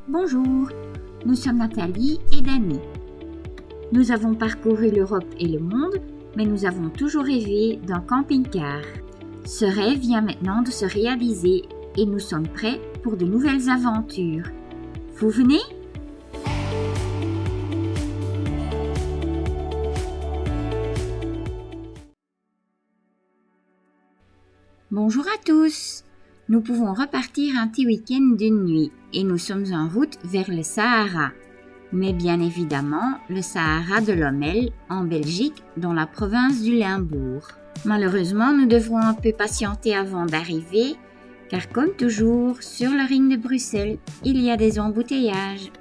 Bonjour, nous sommes Nathalie et Dany. Nous avons parcouru l'Europe et le monde, mais nous avons toujours rêvé d'un camping-car. Ce rêve vient maintenant de se réaliser et nous sommes prêts pour de nouvelles aventures. Vous venez ? Bonjour à tous! Nous pouvons repartir un petit week-end d'une nuit et nous sommes en route vers le Sahara. Mais bien évidemment, le Sahara de Lommel, en Belgique, dans la province du Limbourg. Malheureusement, nous devrons un peu patienter avant d'arriver, car comme toujours, sur le ring de Bruxelles, il y a des embouteillages.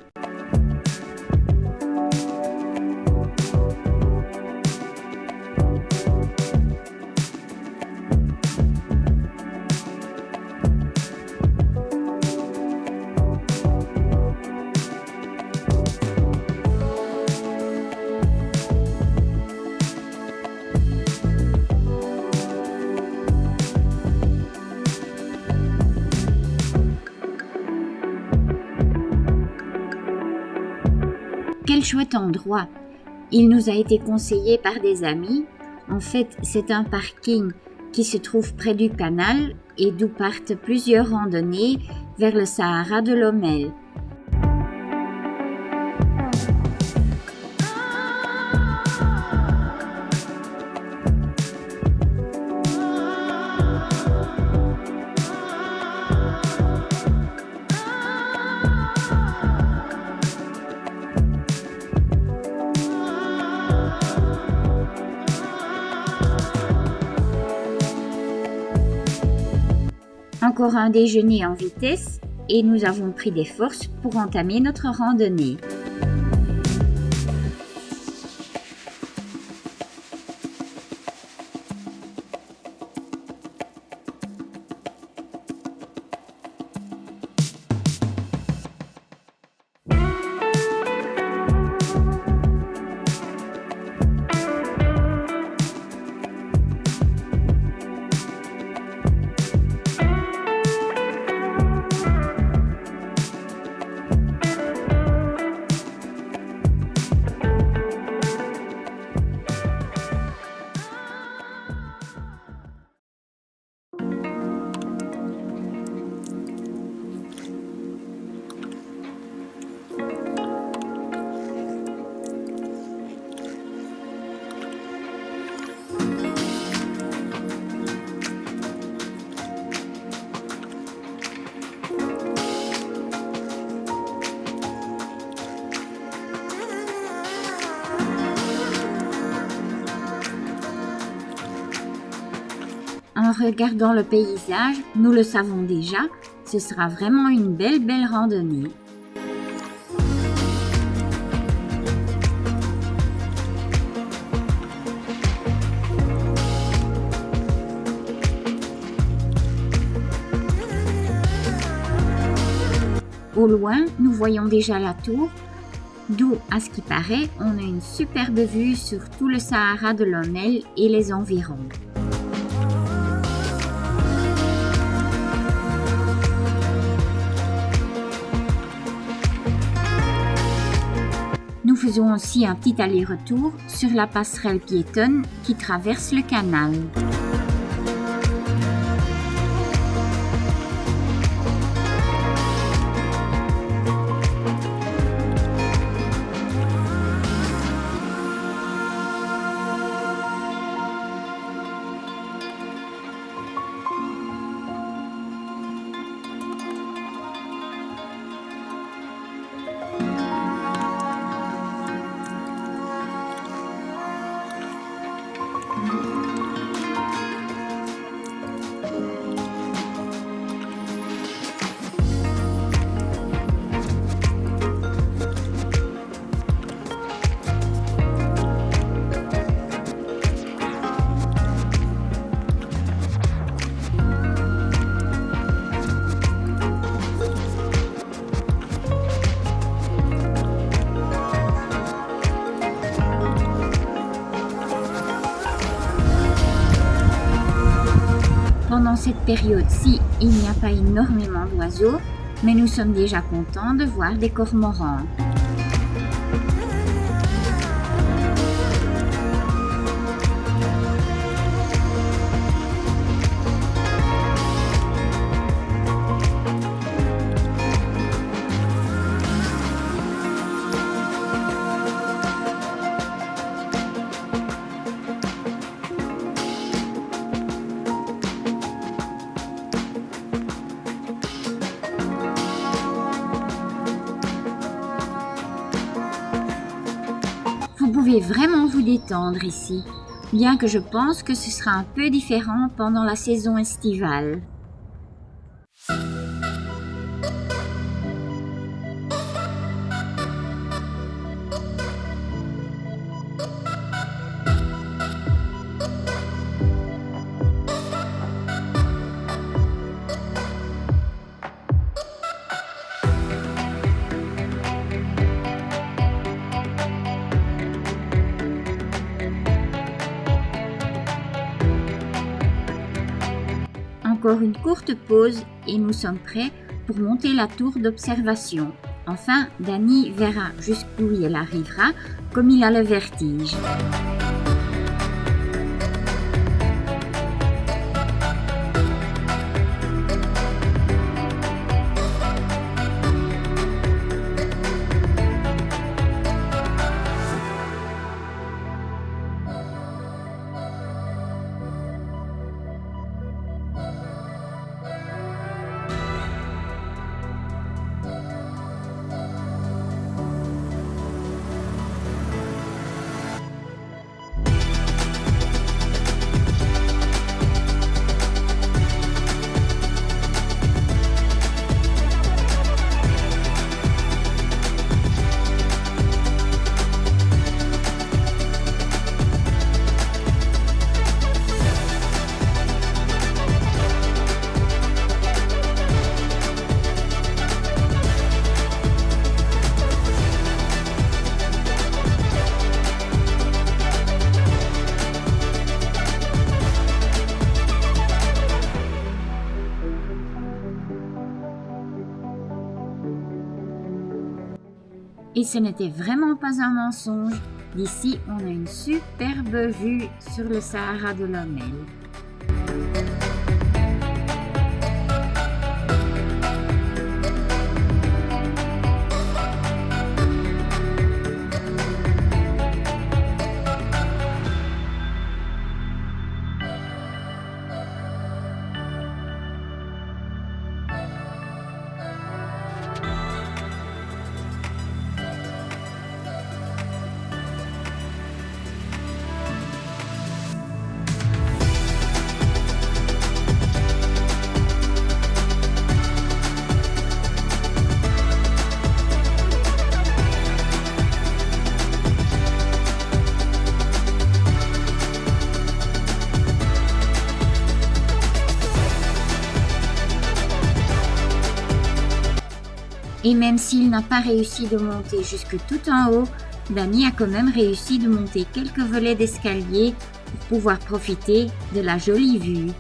Quel chouette endroit! Il nous a été conseillé par des amis. En fait, c'est un parking qui se trouve près du canal et d'où partent plusieurs randonnées vers le Sahara de Lommel. Encore un déjeuner en vitesse et nous avons pris des forces pour entamer notre randonnée. En regardant le paysage, nous le savons déjà, ce sera vraiment une belle randonnée. Au loin, nous voyons déjà la tour, d'où, à ce qui paraît, on a une superbe vue sur tout le Sahara de Lommel et les environs. Nous faisons aussi un petit aller-retour sur la passerelle piétonne qui traverse le canal. Pendant cette période-ci, il n'y a pas énormément d'oiseaux, mais nous sommes déjà contents de voir des cormorans. Vous pouvez vraiment vous détendre ici, bien que je pense que ce sera un peu différent pendant la saison estivale. Encore une courte pause et nous sommes prêts pour monter la tour d'observation. Enfin, Danny verra jusqu'où il arrivera, comme il a le vertige. Et ce n'était vraiment pas un mensonge. D'ici, on a une superbe vue sur le Sahara de Lommel. Et même s'il n'a pas réussi de monter jusque tout en haut, Danny a quand même réussi de monter quelques volets d'escalier pour pouvoir profiter de la jolie vue.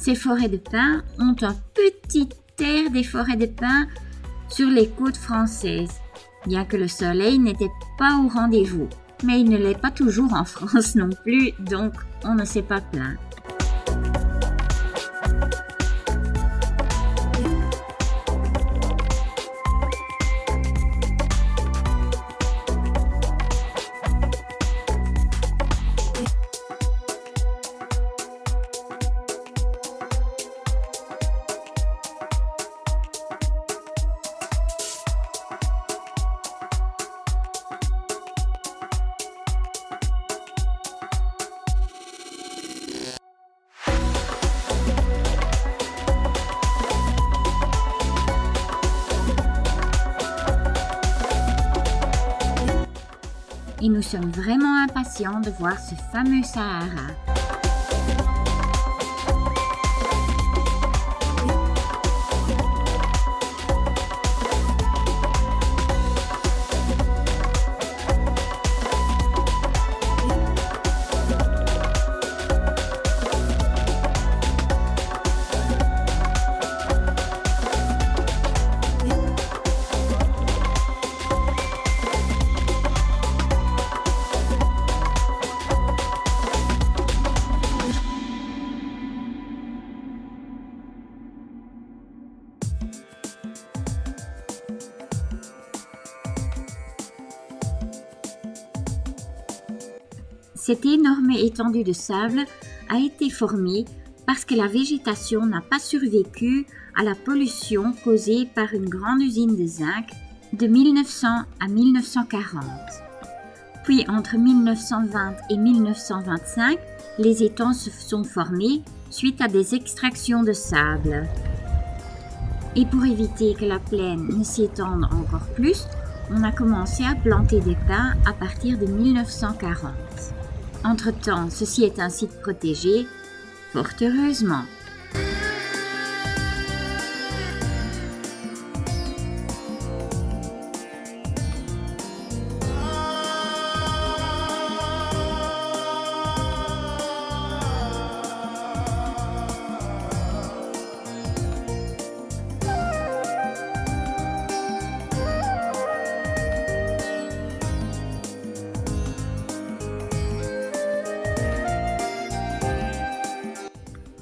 Ces forêts de pins ont un petit air des forêts de pins sur les côtes françaises, bien que le soleil n'était pas au rendez-vous. Mais il ne l'est pas toujours en France non plus, donc on ne s'est pas plaint. et nous sommes vraiment impatients de voir ce fameux Sahara. Cette énorme étendue de sable a été formée parce que la végétation n'a pas survécu à la pollution causée par une grande usine de zinc de 1900 à 1940. Puis entre 1920 et 1925, les étangs se sont formés suite à des extractions de sable. Et pour éviter que la plaine ne s'étende encore plus, on a commencé à planter des pins à partir de 1940. Entre-temps, ceci est un site protégé, fort heureusement.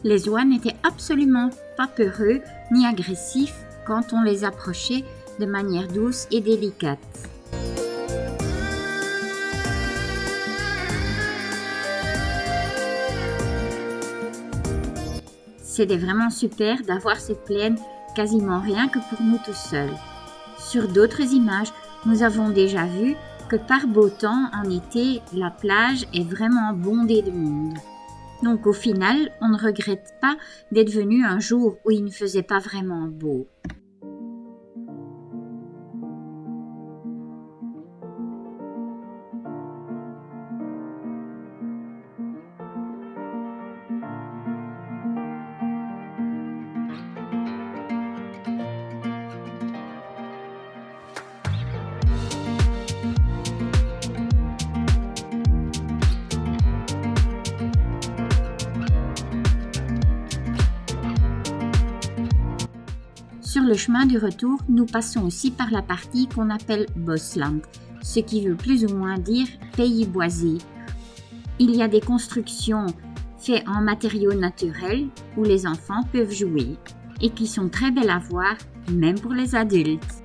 Les oies n'étaient absolument pas peureux ni agressifs quand on les approchait de manière douce et délicate. C'était vraiment super d'avoir cette plaine quasiment rien que pour nous tout seuls. Sur d'autres images, nous avons déjà vu que par beau temps en été, la plage est vraiment bondée de monde. Donc au final, on ne regrette pas d'être venu un jour où il ne faisait pas vraiment beau. Sur le chemin du retour, nous passons aussi par la partie qu'on appelle Bosland, ce qui veut plus ou moins dire pays boisé. Il y a des constructions faites en matériaux naturels où les enfants peuvent jouer et qui sont très belles à voir, même pour les adultes.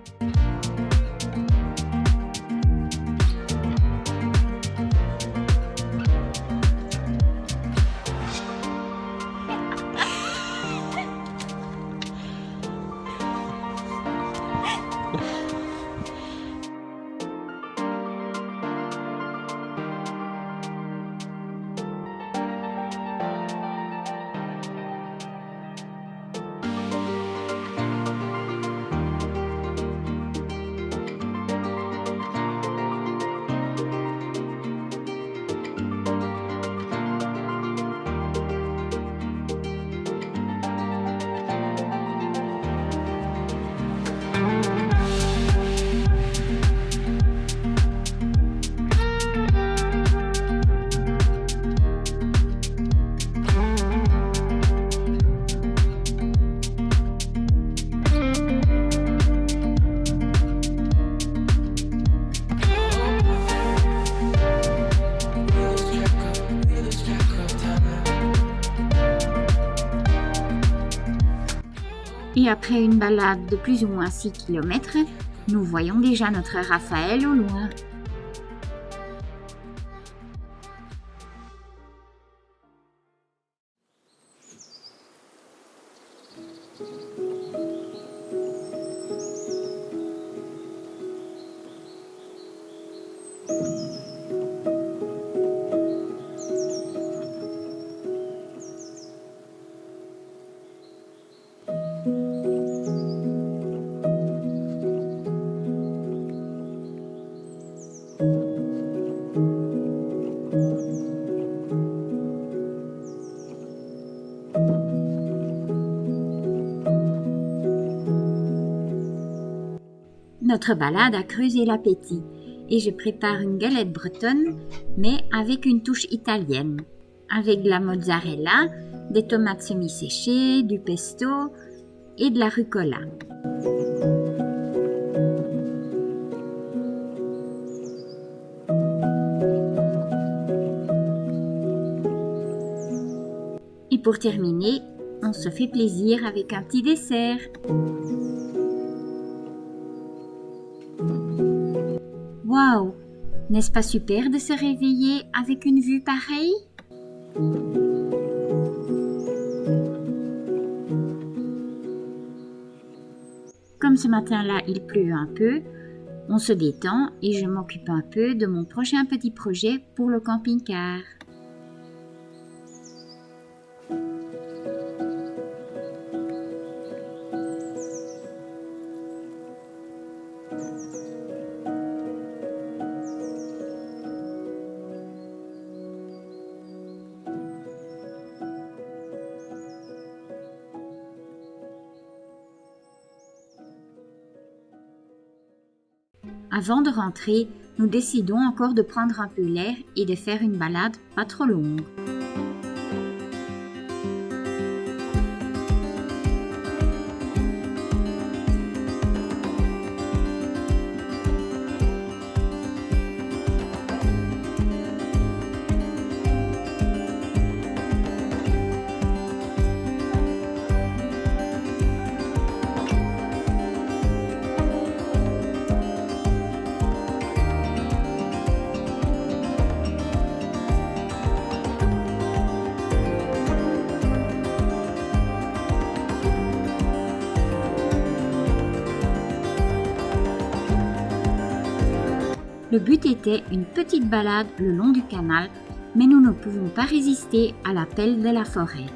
Et après une balade de plus ou moins 6 km, nous voyons déjà notre Raphaël au loin. Notre balade a creusé l'appétit et je prépare une galette bretonne, mais avec une touche italienne, avec de la mozzarella, des tomates semi-séchées, du pesto et de la rucola. Et pour terminer, on se fait plaisir avec un petit dessert. Waouh! N'est-ce pas super de se réveiller avec une vue pareille? Comme ce matin-là, il pleut un peu, on se détend et je m'occupe un peu de mon prochain petit projet pour le camping-car. Avant de rentrer, nous décidons encore de prendre un peu l'air et de faire une balade pas trop longue. Le but était une petite balade le long du canal, mais nous ne pouvons pas résister à l'appel de la forêt.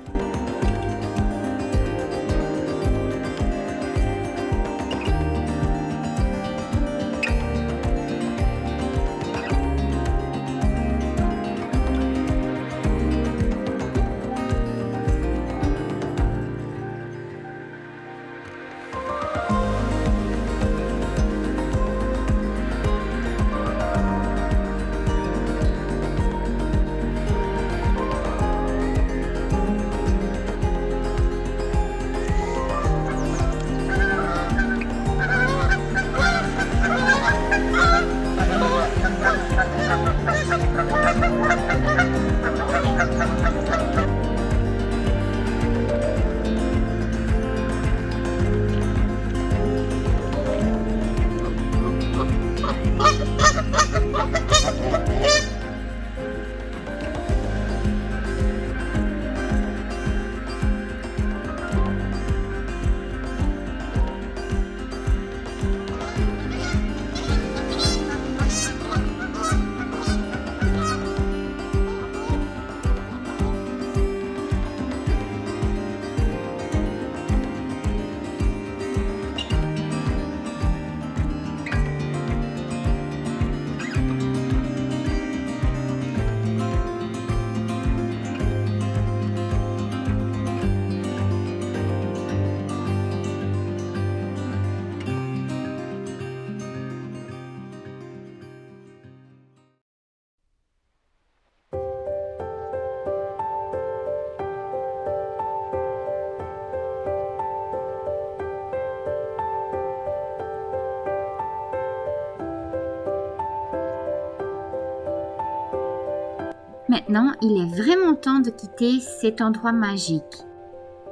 Maintenant, il est vraiment temps de quitter cet endroit magique.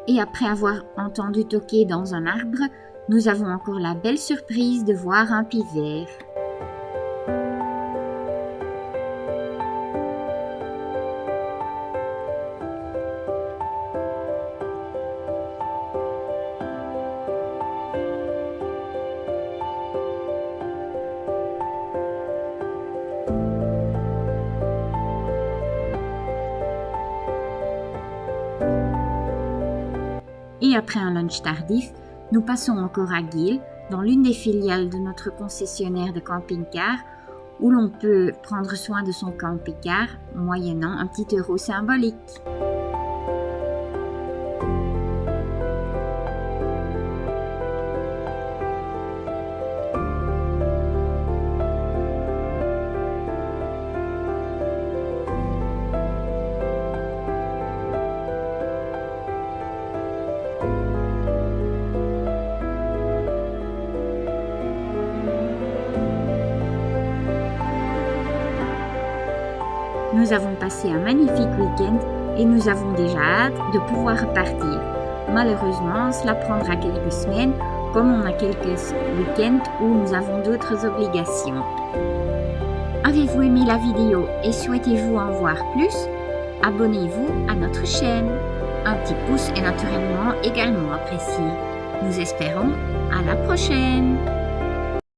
Et après avoir entendu toquer dans un arbre, nous avons encore la belle surprise de voir un pivert. Et après un lunch tardif, nous passons encore à Geel, dans l'une des filiales de notre concessionnaire de camping-car, où l'on peut prendre soin de son camping-car moyennant un petit euro symbolique. Nous avons passé un magnifique week-end et nous avons déjà hâte de pouvoir repartir. Malheureusement, cela prendra quelques semaines, comme on a quelques week-ends où nous avons d'autres obligations. Avez-vous aimé la vidéo et souhaitez-vous en voir plus? Abonnez-vous à notre chaîne. Un petit pouce est naturellement également apprécié. Nous espérons à la prochaine!